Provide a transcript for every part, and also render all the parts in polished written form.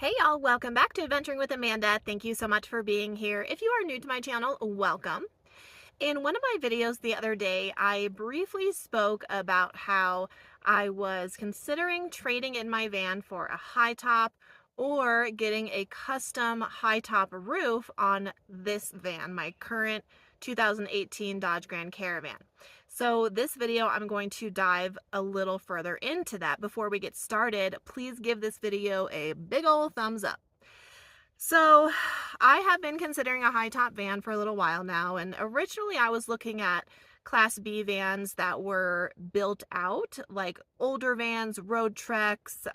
Hey y'all, welcome back to Adventuring with Amanda. Thank you so much for being here. If you are new to my channel, welcome. In one of my videos the other day, I briefly spoke about how I was considering trading in my van for a high top or getting a custom high top roof on this van, my current 2018 Dodge Grand Caravan. So this video, I'm going to dive a little further into that. Before we get started, please give this video a big ol' thumbs up. So I have been considering a high top van for a little while now, and originally I was looking at Class B vans that were built out, like older vans, road treks,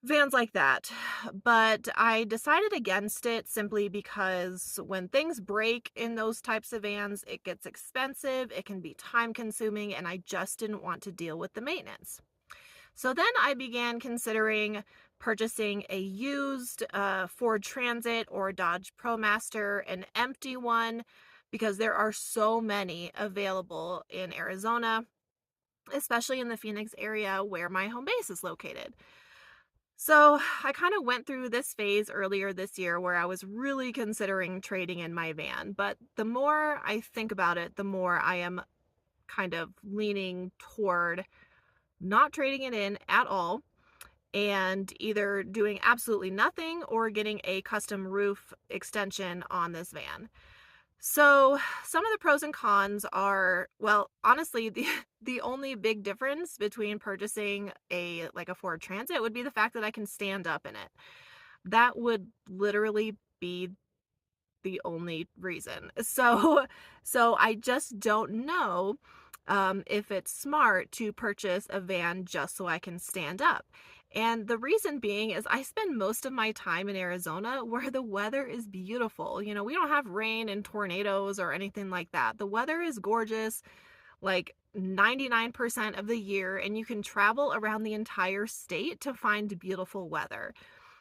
vans like that. But I decided against it simply because when things break in those types of vans, it gets expensive, it can be time consuming, and I just didn't want to deal with the maintenance. So then I began considering purchasing a used Ford Transit or Dodge ProMaster, an empty one, because there are so many available in Arizona, especially in the Phoenix area where my home base is located. So I kind of went through this phase earlier this year where I was really considering trading in my van. But the more I think about it, the more I am kind of leaning toward not trading it in at all and either doing absolutely nothing or getting a custom roof extension on this van. So some of the pros and cons are, well, honestly, the only big difference between purchasing a Ford Transit would be the fact that I can stand up in it. That would literally be the only reason. So I just don't know if it's smart to purchase a van just so I can stand up. And the reason being is I spend most of my time in Arizona where the weather is beautiful. You know, we don't have rain and tornadoes or anything like that. The weather is gorgeous, like 99% of the year, and you can travel around the entire state to find beautiful weather.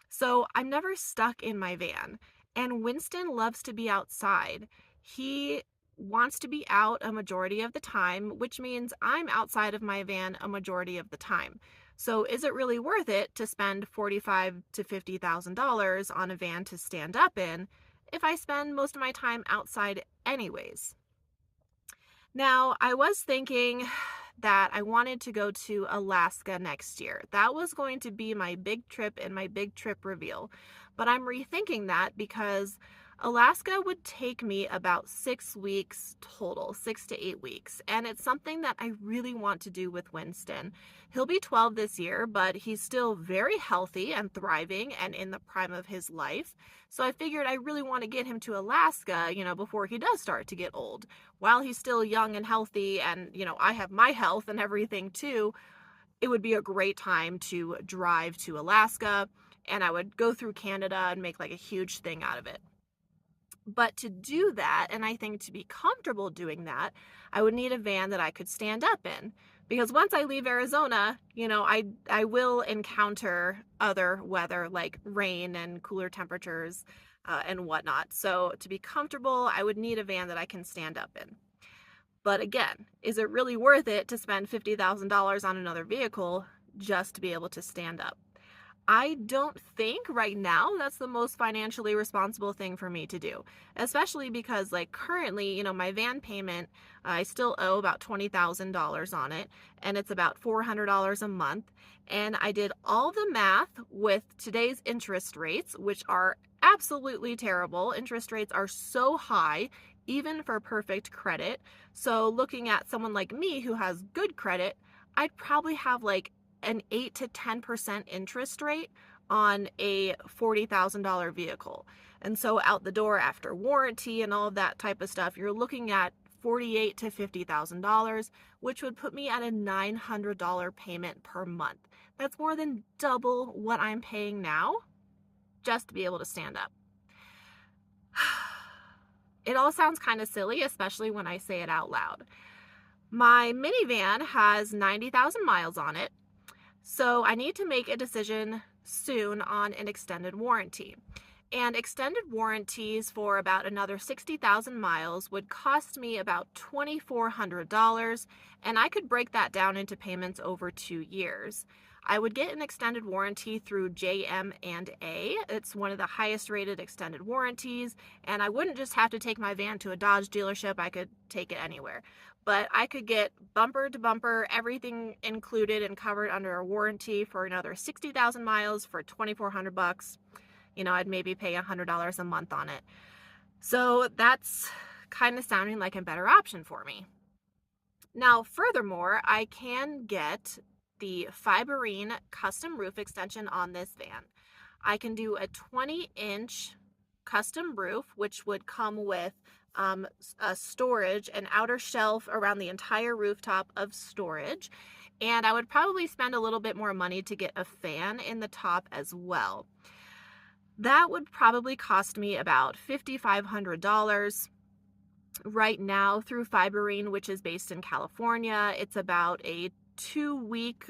So I'm never stuck in my van. And Wynston loves to be outside. He wants to be out a majority of the time, which means I'm outside of my van a majority of the time. So is it really worth it to spend $45,000 to $50,000 on a van to stand up in if I spend most of my time outside anyways? Now, I was thinking that I wanted to go to Alaska next year. That was going to be my big trip and my big trip reveal. But I'm rethinking that because Alaska would take me about 6 weeks total, 6 to 8 weeks. And it's something that I really want to do with Wynston. He'll be 12 this year, but he's still very healthy and thriving and in the prime of his life. So I figured I really want to get him to Alaska, before he does start to get old. While he's still young and healthy and, I have my health and everything too, it would be a great time to drive to Alaska, and I would go through Canada and make like a huge thing out of it. But to do that, and I think to be comfortable doing that, I would need a van that I could stand up in. Because once I leave Arizona, I will encounter other weather like rain and cooler temperatures and whatnot. So to be comfortable, I would need a van that I can stand up in. But again, is it really worth it to spend $50,000 on another vehicle just to be able to stand up? I don't think right now that's the most financially responsible thing for me to do, especially because currently, my van payment, I still owe about $20,000 on it, and it's about $400 a month. And I did all the math with today's interest rates, which are absolutely terrible. Interest rates are so high, even for perfect credit. So looking at someone like me who has good credit, I'd probably have an 8 to 10% interest rate on a $40,000 vehicle. And so out the door after warranty and all of that type of stuff, you're looking at $48,000 to $50,000, which would put me at a $900 payment per month. That's more than double what I'm paying now just to be able to stand up. It all sounds kind of silly, especially when I say it out loud. My minivan has 90,000 miles on it. So I need to make a decision soon on an extended warranty. And extended warranties for about another 60,000 miles would cost me about $2,400, and I could break that down into payments over 2 years. I would get an extended warranty through JM&A. It's one of the highest rated extended warranties, and I wouldn't just have to take my van to a Dodge dealership. I could take it anywhere. But I could get bumper to bumper, everything included and covered under a warranty for another 60,000 miles for $2,400. I'd maybe pay $100 a month on it. So that's kind of sounding like a better option for me. Now, furthermore, I can get the Fiberine custom roof extension on this van. I can do a 20-inch custom roof, which would come with a storage, an outer shelf around the entire rooftop of storage. And I would probably spend a little bit more money to get a fan in the top as well. That would probably cost me about $5,500. Right now through Fiberine, which is based in California, it's about a 2-week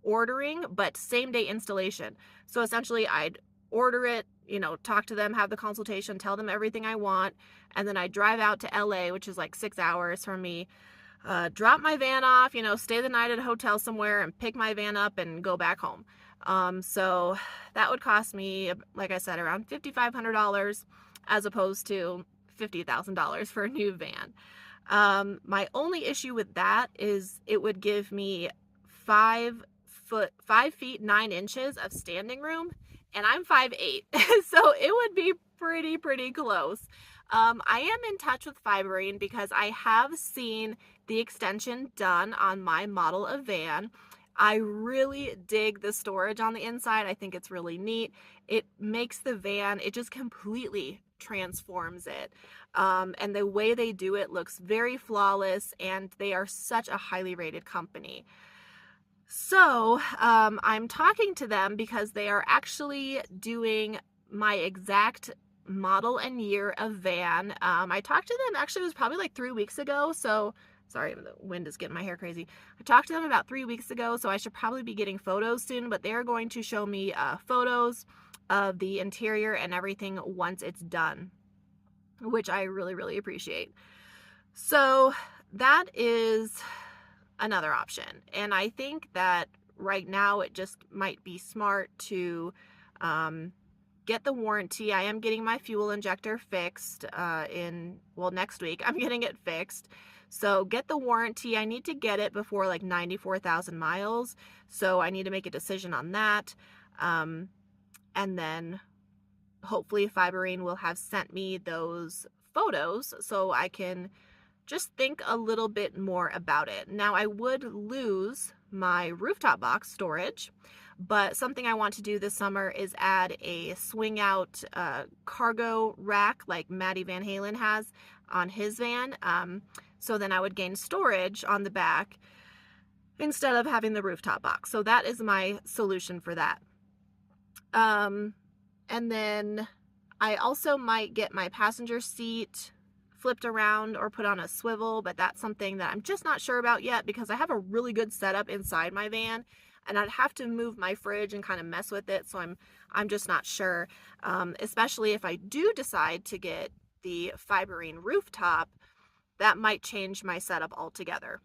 ordering, but same day installation. So essentially I'd order it, talk to them, have the consultation, tell them everything I want, and then I drive out to LA, which is like 6 hours from me, drop my van off, stay the night at a hotel somewhere and pick my van up and go back home. So that would cost me, like I said, around $5,500 as opposed to $50,000 for a new van. My only issue with that is it would give me 5 feet 9 inches of standing room, and I'm 5'8", so it would be pretty close. I am in touch with Fiberine because I have seen the extension done on my model of van. I really dig the storage on the inside. I think it's really neat. It makes the van, it just completely transforms it. And the way they do it looks very flawless, and they are such a highly rated company. So I'm talking to them because they are actually doing my exact model and year of van. I talked to them, actually it was probably like 3 weeks ago, so sorry, the wind is getting my hair crazy. I talked to them about 3 weeks ago, so I should probably be getting photos soon, but they're going to show me photos of the interior and everything once it's done, which I really appreciate. So that is another option. And I think that right now it just might be smart to get the warranty. I am getting my fuel injector fixed next week. I'm getting it fixed. So get the warranty. I need to get it before like 94,000 miles. So I need to make a decision on that. And then hopefully Fiberine will have sent me those photos so I can just think a little bit more about it. Now, I would lose my rooftop box storage, but something I want to do this summer is add a swing out cargo rack like Maddie Van Halen has on his van. So then I would gain storage on the back instead of having the rooftop box. So that is my solution for that. And then I also might get my passenger seat flipped around or put on a swivel, but that's something that I'm just not sure about yet because I have a really good setup inside my van, and I'd have to move my fridge and kind of mess with it, so I'm just not sure. Especially if I do decide to get the Fiberine rooftop, that might change my setup altogether.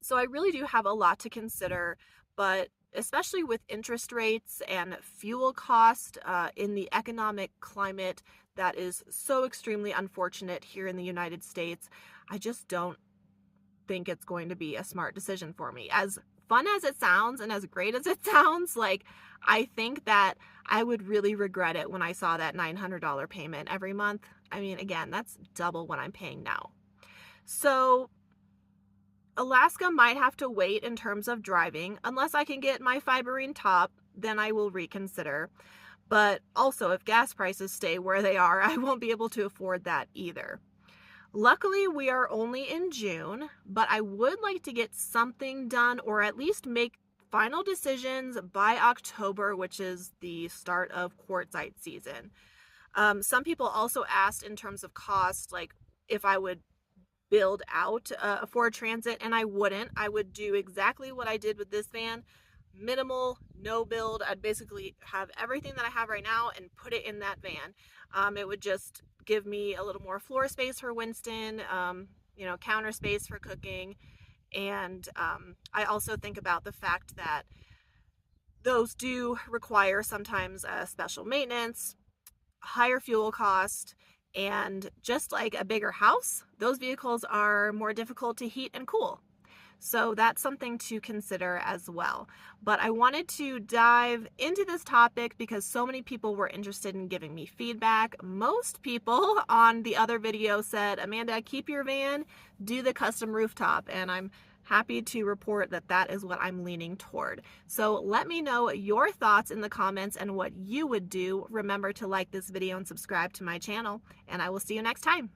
So I really do have a lot to consider, but especially with interest rates and fuel cost in the economic climate that is so extremely unfortunate here in the United States, I just don't think it's going to be a smart decision for me. As fun as it sounds and as great as it sounds, like, I think that I would really regret it when I saw that $900 payment every month. I mean, again, that's double what I'm paying now. So Alaska might have to wait in terms of driving. Unless I can get my Fiberine top, then I will reconsider. But also, if gas prices stay where they are, I won't be able to afford that either. Luckily, we are only in June, but I would like to get something done, or at least make final decisions by October, which is the start of quartzite season. Some people also asked in terms of cost, like if I would build out a Ford Transit, and I wouldn't. I would do exactly what I did with this van. Minimal, no build. I'd basically have everything that I have right now and put it in that van. It would just give me a little more floor space for Wynston, counter space for cooking. And I also think about the fact that those do require sometimes special maintenance, higher fuel cost, and just like a bigger house, those vehicles are more difficult to heat and cool. So that's something to consider as well. But I wanted to dive into this topic because so many people were interested in giving me feedback. Most people on the other video said, Amanda, keep your van, do the custom rooftop. And I'm happy to report that that is what I'm leaning toward. So let me know your thoughts in the comments and what you would do. Remember to like this video and subscribe to my channel, and I will see you next time.